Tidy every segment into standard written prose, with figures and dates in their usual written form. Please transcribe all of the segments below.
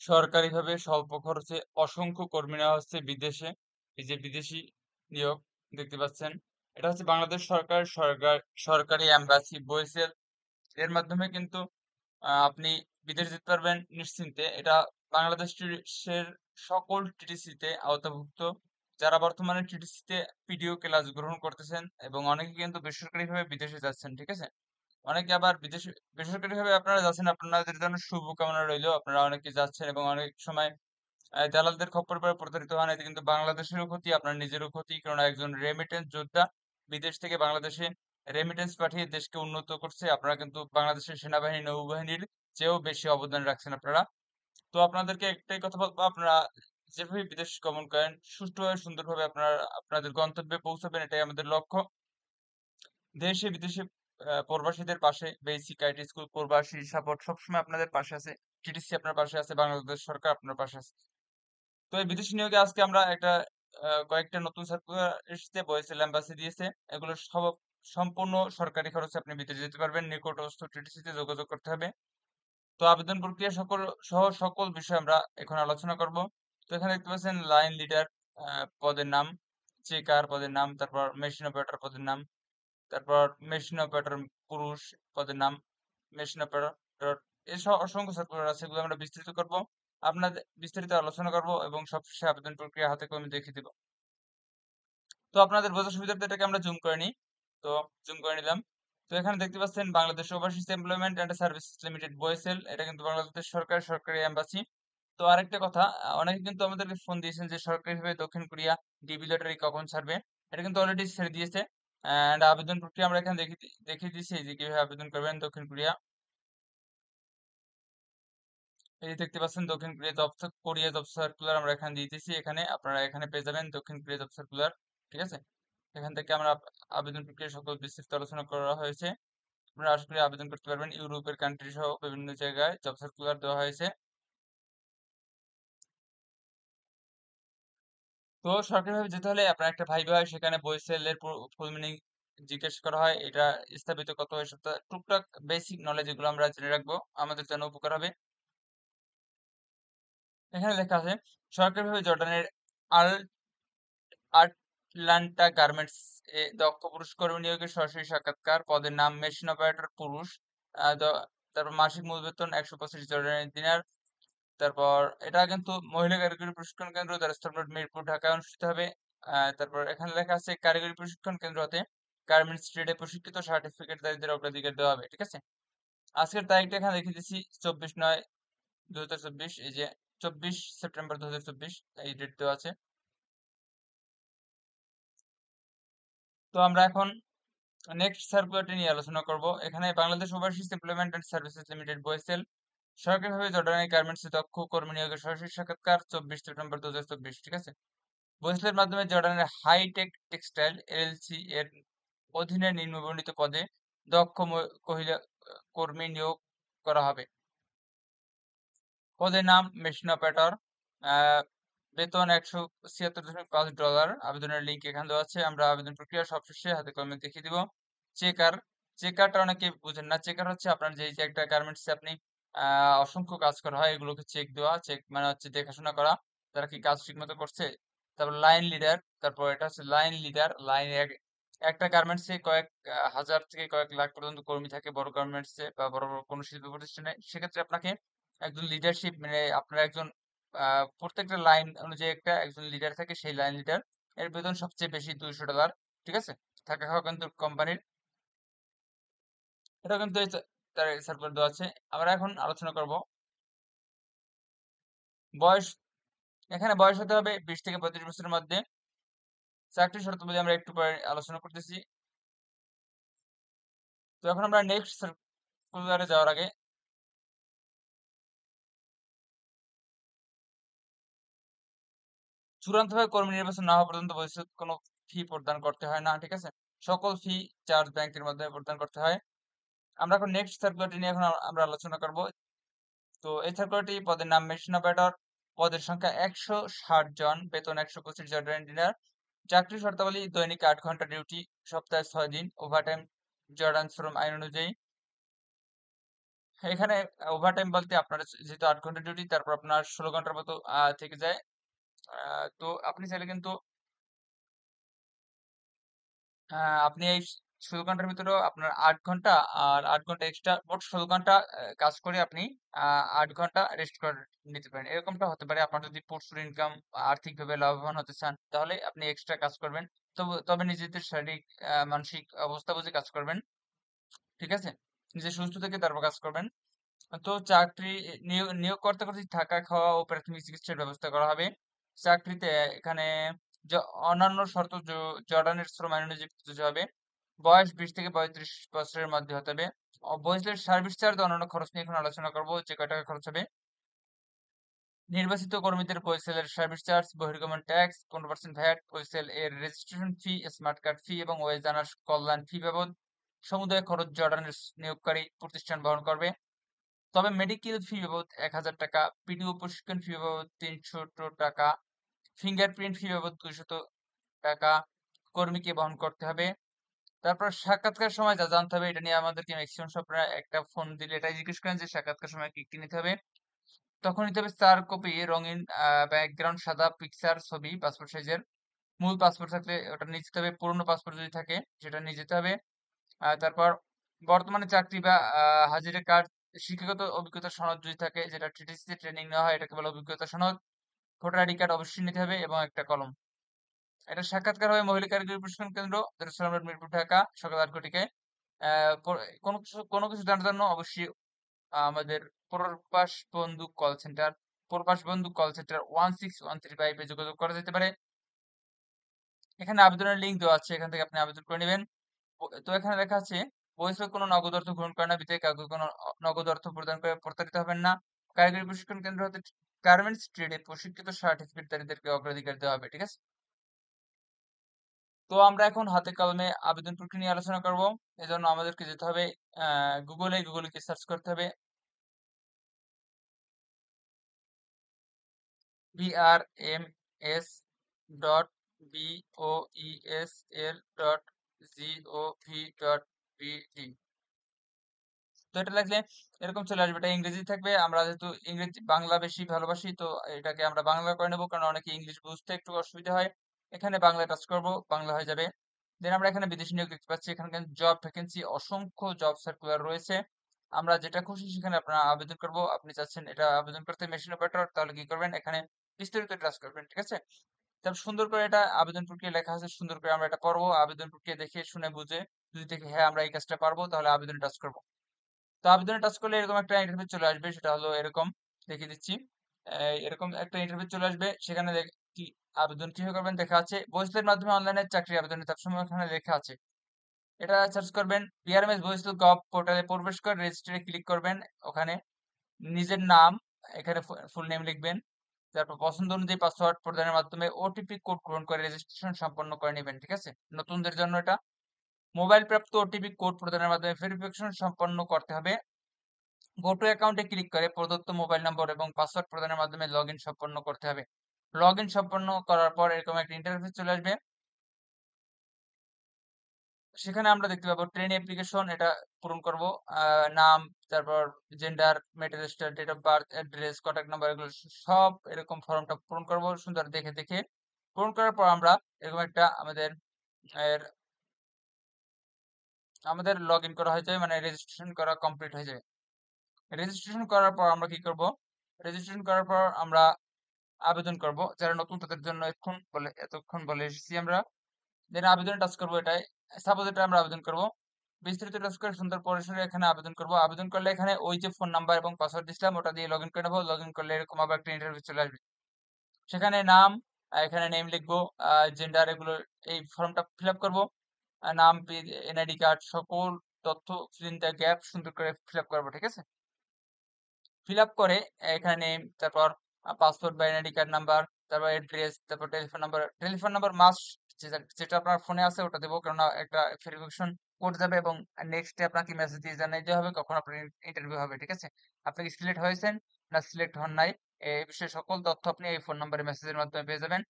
সরকারিভাবে স্বল্প খরচে অসংখ্য কর্মী নেওয়া হচ্ছে বিদেশে। এই যে বিদেশি নিয়োগ দেখতে পাচ্ছেন। এটা হচ্ছে বাংলাদেশ সরকারি এম্বাসি বরিশাল। এর মাধ্যমে কিন্তু আপনি বিদেশ যেতে পারবেন নিশ্চিন্তে। এটা বাংলাদেশের সকল টিটিসিতে আওতাভুক্ত। যারা বর্তমানে টিটিসিতে পিডিও ক্লাস গ্রহণ করতেছেন এবং অনেকে কিন্তু বেসরকারিভাবে বিদেশে যাচ্ছেন, ঠিক আছে? অনেকে আবার বিদেশে বেসরকারিভাবে আপনারা যাচ্ছেন, আপনাদের জন্য শুভকামনা রইলো। আপনারা অনেকে যাচ্ছেন এবং অনেক সময় দালালদের খপ্পরে পড়ে প্রতারিত হন। এতে কিন্তু বাংলাদেশেরও ক্ষতি, আপনার নিজেরও ক্ষতি। কারণ একজন রেমিটেন্স যোদ্ধা বিদেশ থেকে বাংলাদেশে রেমিটেন্স পাঠিয়ে দেশকে উন্নত করছে। আপনারা কিন্তু বাংলাদেশের সেনাবাহিনী, নৌবাহিনীর চেয়েও বেশি অবদান রাখছেন আপনারা। তো আপনাদেরকে একটাই কথা বলবো, আপনারা যেভাবে বিদেশ গমন করেন সুষ্ঠুভাবে সুন্দরভাবে আপনারা আপনাদের গন্তব্যে পৌঁছাবেন, এটাই আমাদের লক্ষ্য। দেশে বিদেশে প্রবাসীদের পাশে বেসিক আইটি স্কুল প্রবাসী সাপোর্ট সবসময় আপনাদের পাশে আছে। টিটিসি আপনার পাশে আছে, বাংলাদেশ সরকার আপনার পাশে আছে। তো এই বিদেশি নিয়োগে আজকে আমরা একটা কয়েকটা নতুন সার্কুলার এসেছে, বয়েসেল এম্বাসি দিয়েছে। এগুলো সব সম্পূর্ণ সরকারি খরচে আপনি বিদেশে যেতে পারবেন। নিকটস্থ টিটিসিতে যোগাযোগ করতে হবে। তো আবেদন প্রক্রিয়া সকল বিষয় আমরা এখন আলোচনা করব। তো এখানে দেখতে পাচ্ছেন লাইন লিডার পদের নাম, চেকার পদের নাম, তারপর মেশিন অপারেটর পদের নাম, তারপর মেশিন অপারেটর পুরুষ পদের নাম, মেশিন অপারেটর, এসব অসংখ্য সার্কুলার আছে, এগুলো আমরা বিস্তৃত করব, আপনাদের বিস্তারিত আলোচনা করব এবং সবশেষে আবেদন প্রক্রিয়া হাতে কলমে দেখিয়ে দিব। তো আপনাদের বোঝার সুবিধার্থে এটাকে আমরা জুম করে নিই। তো জুম করে নিলাম। তো এখানে দেখতে পাচ্ছেন Bangladesh overseas employment and services limited BOESL, এটা কিন্তু বাংলাদেশ সরকারি এম্বাসি। তো আরেকটা কথা, অনেকে কিন্তু আমাদেরকে ফোন দিয়েছেন যে সরকারিভাবে দক্ষিণ কোরিয়া ডিবি লটারি কখন ছাড়বে। এটা কিন্তু অলরেডি ছেড়ে দিয়েছে। অ্যান্ড আবেদন প্রক্রিয়া আমরা এখানে দেখিয়ে দিয়েছি যে কিভাবে আবেদন করবেন দক্ষিণ কোরিয়া। এই যে দেখতে পাচ্ছেন দক্ষিণ কোরিয়া জব সার্কুলার আমরা এখানে দিতেছি। এখানে আপনারা এখানে পেয়ে যাবেন দক্ষিণ কোরিয়া জব সার্কুলার, ঠিক আছে? এখান থেকে আমরা আবেদন প্রক্রিয়া সকল বিস্তৃত আলোচনা করা হয়েছে। আপনারা আশা করি আবেদন করতে পারবেন। ইউরোপের কান্ট্রি সহ বিভিন্ন জায়গায় জব সার্কুলার দেওয়া হয়েছে। তো সরকারিভাবে যেতে হলে আপনার একটা ভাইবা হয়, সেখানে বইসেলের ফুল মিনিং জিজ্ঞেস করা হয়, এটা স্থাপিত কত হয়, সপ্তাহ টুকটাক বেসিক নলেজ এগুলো আমরা জেনে রাখবো, আমাদের জন্য উপকার হবে। এখানে লেখা আছে সরকারিভাবে জর্ডানের আল আটলান্টা গার্মেন্টস এ দক্ষ পুরুষ কর্মী নিয়োগের সরাসরি সাক্ষাৎকার, পদের নাম মেশিন অপারেটর পুরুষ, তারপর মাসিক মূল বেতন 125 জর্ডানের দিনার। তারপর এটা কিন্তু মহিলা কারিগরি প্রশিক্ষণ কেন্দ্র, দারুস্তান রোড, মিরপুর, ঢাকায় অনুষ্ঠিত হবে। তারপর এখানে লেখা আছে কারিগরি প্রশিক্ষণ কেন্দ্র হতে গার্মেন্টস ট্রেডে প্রশিক্ষিত সার্টিফিকেটধারীদের অগ্রাধিকার দেওয়া হবে, ঠিক আছে? আজকের তারিখটা এখানে লিখে দিচ্ছি 24/9/2024, এই যে 24 সেপ্টেম্বর 2024 এই ডেট দেওয়া আছে। তো আমরা এখন নেক্সট সার্কুলারটি নিয়ে আলোচনা করব। এখানে Bangladesh overseas employment and services limited BOESL সরকারিভাবে জর্ডানের গার্মেন্টসে দক্ষ কর্মী নিয়োগের সরাসরি সাক্ষাৎকার 24 সেপ্টেম্বর 2024, ঠিক আছে? বয়েসেলের মাধ্যমে জর্ডানের হাইটেক টেক্সটাইল এলএলসি এর অধীনে নিম্নবর্ণিত পদে দক্ষ মহিলা কর্মী নিয়োগ করা হবে। পদের নাম মেশিন অপারেটর, বেতন $176.5। আবেদনের লিঙ্ক এখানে দেওয়া আছে। আমরা আবেদন প্রক্রিয়া সবশেষে হাতে কলমে দেখিয়ে দিব। চেকার, চেকারটা অনেকে বুঝেন না। চেকার হচ্ছে আপনার যে একটা গার্মেন্টসে আপনি অসংখ্য কাজ করা হয়, এগুলোকে চেক দেওয়া। চেক মানে হচ্ছে দেখাশোনা করা তারা কি কাজ ঠিক মতো করছে। তারপর লাইন লিডার, তারপর এটা হচ্ছে লাইন লিডার। একটা গার্মেন্টসে কয়েক হাজার থেকে কয়েক লাখ পর্যন্ত কর্মী থাকে বড় গার্মেন্টসে বা বড় বড় কোনো শিল্প প্রতিষ্ঠানে। সেক্ষেত্রে আপনাকে একজন লিডারশিপ, মানে আপনার একজন প্রত্যেকটা লাইন অনুযায়ী একজন লিডার থাকে, সেই লাইন লিডার এর বেতন সবচেয়ে বেশি $200, ঠিক আছে? থাকা খাওয়া কিন্তু কোম্পানির। এটা কিন্তু তার সার্কুলার দেওয়া আছে। আমরা এখন আলোচনা করব বয়স। এখানে বয়স হতে হবে 20 থেকে 35 বছরের মধ্যে। চাকরির শর্তাবলী আমরা একটু পরে আলোচনা করতেছি। তো এখন আমরা নেক্সট সার্কুলারে যাওয়ার আগে চূড়ান্তভাবে কর্মী নির্বাচন না হওয়া পর্যন্ত ভবিষ্যৎ কোনো ফি প্রদান করতে হয় না, ঠিক আছে? সকল ফি চার্জ ব্যাংকের মাধ্যমে প্রদান করতে হয়। আমরা এখন নেক্সট সার্কুলারটি নিয়ে এখন আমরা আলোচনা করব। তো এই সার্কুলারটি পদের নাম মেশিন অপারেটর, পদের সংখ্যা 160 জন, বেতন 125 জর্ডান দিনার। চাকরির শর্তাবলী দৈনিক 8 ঘন্টা ডিউটি, সপ্তাহে 6 দিন, ওভারটাইম জর্ডান শ্রম আইন অনুযায়ী। এখানে ওভারটাইম বলতে আপনার যেহেতু 8 ঘন্টা ডিউটি, তারপর আপনার 16 ঘন্টার মতো থেকে যায়। তো আপনি চাইলে কিন্তু আপনি এই 16 ঘন্টার ভিতরেও আপনার 8 ঘন্টা আর 8 ঘন্টা এক্সট্রা, মোট 16 ঘন্টা কাজ করে আপনি 8 ঘন্টা রেস্ট করে নিতে পারেন। এরকমটা হতে পারে আপনার যদি প্রচুর ইনকাম, আর্থিকভাবে লাভবান হতে চান, তাহলে আপনি এক্সট্রা কাজ করবেন। তবে তবে নিজেদের শারীরিক মানসিক অবস্থা বুঝে কাজ করবেন। ঠিক আছে, নিজে সুস্থ থেকে তারপর কাজ করবেন। তো চাকরি নিয়োগ কর্মকর্তার থাকা, খাওয়া ও প্রাথমিক চিকিৎসার ব্যবস্থা করা হবে। চাকরিতে এখানে অন্যান্য শর্ত জর্ডানের শ্রম আইন অনুযায়ী প্রযোজ্য হবে। বয়স 20 থেকে 35 বছরের মধ্যে হতে হবে। বয়সের সার্ভিস চার্জ অন্যান্য খরচ নিয়ে এখন আলোচনা করবো, যে কয় টাকা খরচ হবে। নির্বাচিত কর্মীদের পরিষেবার সার্ভিস চার্জ, বহির্গমন ট্যাক্স, 15% ভ্যাট, পরিষেল এর রেজিস্ট্রেশন ফি, স্মার্ট কার্ড ফি এবং ওয়েজ জানার কল্যাণ ফি বাবদ সমুদায় খরচ জর্ডানের নিয়োগকারী প্রতিষ্ঠান বহন করবে। তবে মেডিকেল ফি বাবদ 1000 টাকা, পিডিও প্রশিক্ষণ ফি বাবদ 300 টাকা, ফিঙ্গারপ্রিন্ট ফি বাবদ 200 টাকা কর্মীকে বহন করতে হবে। তারপর সাক্ষাৎকার সময় যা জানতে হবে, এটা নিয়ে আমাদেরকে ম্যাক্সিমাম আপনারা একটা ফোন দিলে এটাই জিজ্ঞেস করেন যে সাক্ষাৎকার সময় কি কি নিতে হবে। তখন নিতে হবে 4 কপি রঙিন ব্যাকগ্রাউন্ড সাদা পিকচার ছবি পাসপোর্ট সাইজের। মূল পাসপোর্ট থাকলে ওটা নিয়ে যেতে হবে, পুরনো পাসপোর্ট যদি থাকে সেটা নিয়ে যেতে হবে। তারপর বর্তমানে চাকরি বা হাজিরা কার্ড, শিক্ষাগত অভিজ্ঞতা সনদ যদি থাকে, যেটা টিটিসি তে ট্রেনিং নেওয়া হয়, এটাকে বলে অভিজ্ঞতা সনদ। ভোটার আইডি কার্ড অবশ্যই নিতে হবে এবং একটা কলম। এটা সাক্ষাৎকার হবে মহিলা কারিগরি প্রশিক্ষণ কেন্দ্র, দারুস সালাম রোড, মিরপুর, ঢাকা, সকাল 8 ঘটিকায়। কোনো কিছু জানার জন্য অবশ্যই আমাদের প্রবাস বন্ধু কল সেন্টার, 1613 এ যোগাযোগ করা যেতে পারে। এখানে আবেদনের লিঙ্ক দেওয়া আছে, এখান থেকে আপনি আবেদন করে নেবেন। তো এখানে লেখা আছে, বহিষ্কার কোনো নগদ অর্থ গ্রহণ করে না, বিধায় কাউকে কোনো নগদ অর্থ প্রদান করে প্রতারিত হবেন না। কারিগরি প্রশিক্ষণ কেন্দ্র হতে গার্মেন্টস ট্রেডে প্রশিক্ষিত সার্টিফিকেটধারীদেরকে অগ্রাধিকার দেওয়া হবে। ঠিক আছে, তো আমরা এখন হাতে কলমে আবেদন প্রক্রিয়া নিয়ে আলোচনা করব। এজন্য আমাদেরকে যেতে হবে গুগলে সার্চ করতে হবে brms.boesl.gov.bd। তো এটা লাগলে এরকম চলে আসবে, এটা ইংরেজি থাকবে। আমরা যেহেতু ইংরেজি বাংলা বেশি ভালোবাসি, তো এটাকে আমরা বাংলা করে নেবো, কারণ অনেকে ইংলিশ বুঝতে একটু অসুবিধা হয়। এখানে বাংলা টাচ করব, বাংলা হয়ে যাবে। দেন আমরা এখানে বিদেশি নিয়োগ দেখতে পাচ্ছি, এখানে জব ভ্যাকেন্সি, অসংখ্য জব সার্কুলার রয়েছে। আমরা যেটা খুশি সেখানে আপনারা আবেদন করব। আপনি চাচ্ছেন এটা আবেদন করতে মেশিন অপারেটর, তাহলে কি করবেন, এখানে বিস্তারিত টাচ করবেন। ঠিক আছে, তারপর সুন্দর করে এটা আবেদন প্রক্রিয়া লেখা আছে, সুন্দর করে আমরা এটা পড়বো। আবেদন প্রক্রিয়া দেখে শুনে বুঝে যদি দেখি হ্যাঁ আমরা এই কাজটা পারবো, তাহলে আবেদন টাচ করবো। তো আবেদনে টাচ করলে এরকম একটা ইন্টারফেস চলে আসবে, সেটা হলো এরকম, দেখিয়ে দিচ্ছি। এরকম একটা ইন্টারফেস চলে আসবে, সেখানে কি আবেদন কিভাবে করবেন দেখা আছে। বহিষ্কারের মাধ্যমে অনলাইনে চাকরি আবেদনের সবসময় এখানে লেখা আছে, এটা সার্চ করবেন। বিআরএমএস বহিষ্কার গভ পোর্টালে প্রবেশ করে রেজিস্ট্রে ক্লিক করবেন। ওখানে নিজের নাম, এখানে ফুল নেম লিখবেন। তারপর পছন্দ অনুযায়ী পাসওয়ার্ড প্রদানের মাধ্যমে ওটিপি কোড গ্রহণ করে রেজিস্ট্রেশন সম্পন্ন করে নেবেন। ঠিক আছে, নতুনদের জন্য এটা। মোবাইল প্রাপ্ত ওটিপি কোড প্রদানের মাধ্যমে ভেরিফিকেশন সম্পন্ন করতে হবে। গো টু অ্যাকাউন্টে ক্লিক করে প্রদত্ত মোবাইল নম্বর এবং পাসওয়ার্ড প্রদানের মাধ্যমে লগ ইন সম্পন্ন করতে হবে। লগ ইন সম্পন্ন করার পর এরকম একটা ইন্টারফেস চলে আসবে, সেখানে আমরা দেখতে পাবো ট্রেন অ্যাপ্লিকেশন, এটা পূরণ করব। নাম, তারপর gender, marital status, date of birth, address, contact number, এগুলো সব এরকম ফর্মটা পূরণ করব সুন্দর দেখে দেখে। পূরণ করার পর আমরা এরকম একটা এর- আমাদের লগ ইন করা হয়ে যাবে, মানে রেজিস্ট্রেশন করা কমপ্লিট হয়ে যাবে। রেজিস্ট্রেশন করার পর আমরা কি করব, রেজিস্ট্রেশন করার পর আমরা আবেদন করব। যারা নতুন তাদের জন্য এতক্ষণ বলে এসেছি আমরা। দেন আবেদনে টাচ করবো, এটাই সাপোজ এটা আমরা আবেদন করব। বিস্তারিত টাচ করে সুন্দর পরিসরে এখানে আবেদন করব। আবেদন করলে এখানে ওই যে ফোন নাম্বার এবং পাসওয়ার্ড দিছিলাম ওটা দিয়ে লগ ইন করে নেবো। লগ ইন করলে এরকম আবার একটা ইন্টারভিউ চলে আসবে, সেখানে নাম, এখানে নেম লিখবো, জেন্ডার, এগুলো এই ফর্মটা ফিল আপ করবো। নাম, এনআইডি কার্ড, সকল তথ্য ফিল দ্য গ্যাপ সুন্দর করে ফিল আপ করবো। ঠিক আছে, ফিল আপ করে এখানে নেম, তারপর পাসপোর্ট বা এনআইডি কার্ড নাম্বার, তারপর অ্যাড্রেস, তারপর টেলিফোন নাম্বার মাস্ট, যেটা আপনার ফোনে আছে ওটা দেবো, কারণ একটা ভেরিফিকেশন কোড যাবে এবং নেক্সট ডে আপনাকে মেসেজ দিয়ে জানিয়ে দেওয়া হবে কখন আপনার ইন্টারভিউ হবে। ঠিক আছে, আপনি কি সিলেক্ট হয়েছেন না সিলেক্ট হন নাই, এই বিষয়ে সকল তথ্য আপনি এই ফোন নাম্বারে মেসেজের মাধ্যমে পেয়ে যাবেন।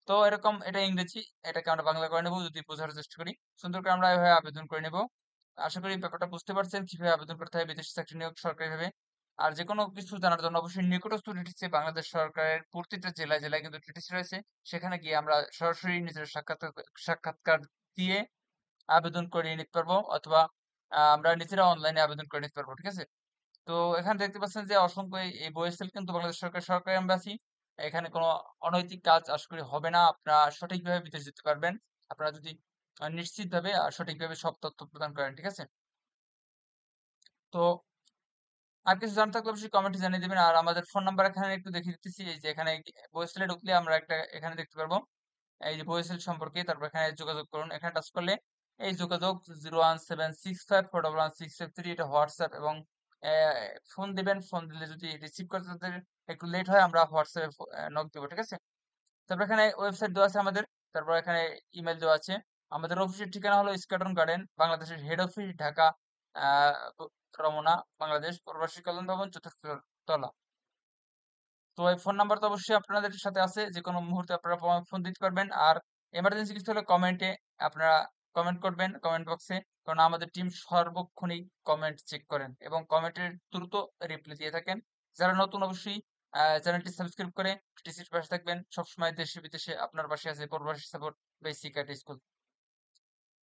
তো এরকম, এটা ইংরেজি, এটাকে আমরা বাংলা করে নেবো যদি বোঝার চেষ্টা করি। সুন্দর করে আমরা এভাবে আবেদন করে নেব। আশা করি ব্যাপারটা বুঝতে পারছেন কিভাবে আবেদন করতে হয় বিদেশি চাকরি নিয়োগ সরকারিভাবে। আর যে কোনো কিছু জানার জন্য অবশ্যই নিকটস্থ টিটিসি বাংলাদেশ সরকারের প্রতিটা জেলায় জেলায় কিন্তু টিটিসি রয়েছে। সেখানে গিয়ে আমরা সরাসরি নিজের সাক্ষাৎকার দিয়ে আবেদন করে নিতে পারবো, অথবা আমরা নিজেরা অনলাইনে আবেদন করে নিতে পারবো। ঠিক আছে? তো এখানে দেখতে পাচ্ছেন যে অসংখ্য এই বইএসএল কিন্তু বাংলাদেশ সরকারের সরকারি এম্বাসি। এখানে কোনো অনৈতিক কাজ আশা করি হবে না। আপনারা সঠিকভাবে বিদেশ যেতে পারবেন, আপনারা যদি নিশ্চিতভাবে আর সঠিকভাবে সব তথ্য প্রদান করেন। ঠিক আছে? তো আর কিছু জানতে থাকলে অবশ্যই কমেন্টে জানিয়ে দিবেন। আর আমাদের ফোন নাম্বার এখানে একটু দেখিয়ে দিতেছি। এই যে এখানে বইএসএল এ ঢুকলে আমরা একটা এখানে দেখতে পারবো এই যে বইএসএল সম্পর্কে। তারপর এখানে যোগাযোগ করুন, এখানে টাচ করলে এই যোগাযোগ 01765411653 এটা হোয়াটসঅ্যাপ, এবং ফোন দিবেন। ফোন দিলে যদি রিসিভ করতে তাদের একটু লেট হয়, আমরা হোয়াটসঅ্যাপে নক দেবো। ঠিক আছে? তারপর এখানে ওয়েবসাইট দেওয়া আছে আমাদের। তারপর এখানে ইমেল দেওয়া আছে। আমাদের অফিসের ঠিকানা হলো স্কটন গার্ডেন, বাংলাদেশের হেড অফিস ঢাকা, আহ রমনা, বাংলাদেশ, প্রবাসী কল্যাণ ভবন, চতুর্থ তলা। তো এই ফোন নাম্বার তো অবশ্যই আপনাদের সাথে আছে, যে কোনো মুহূর্তে আপনারা ফোন দিতে পারবেন। আর এমার্জেন্সি কিছু হলে কমেন্টে আপনারা কমেন্ট করবেন কমেন্ট বক্সে, কারণ আমাদের টিম সর্বক্ষণিক কমেন্ট চেক করেন এবং কমেন্টের দ্রুত রিপ্লাই দিয়ে থাকেন। যারা নতুন অবশ্যই চ্যানেলটি সাবস্ক্রাইব করে টিসির পাশে থাকবেন। সবসময় দেশে বিদেশে আপনার পাশে আছে প্রবাসী সাপোর্ট বেসিক স্কুল।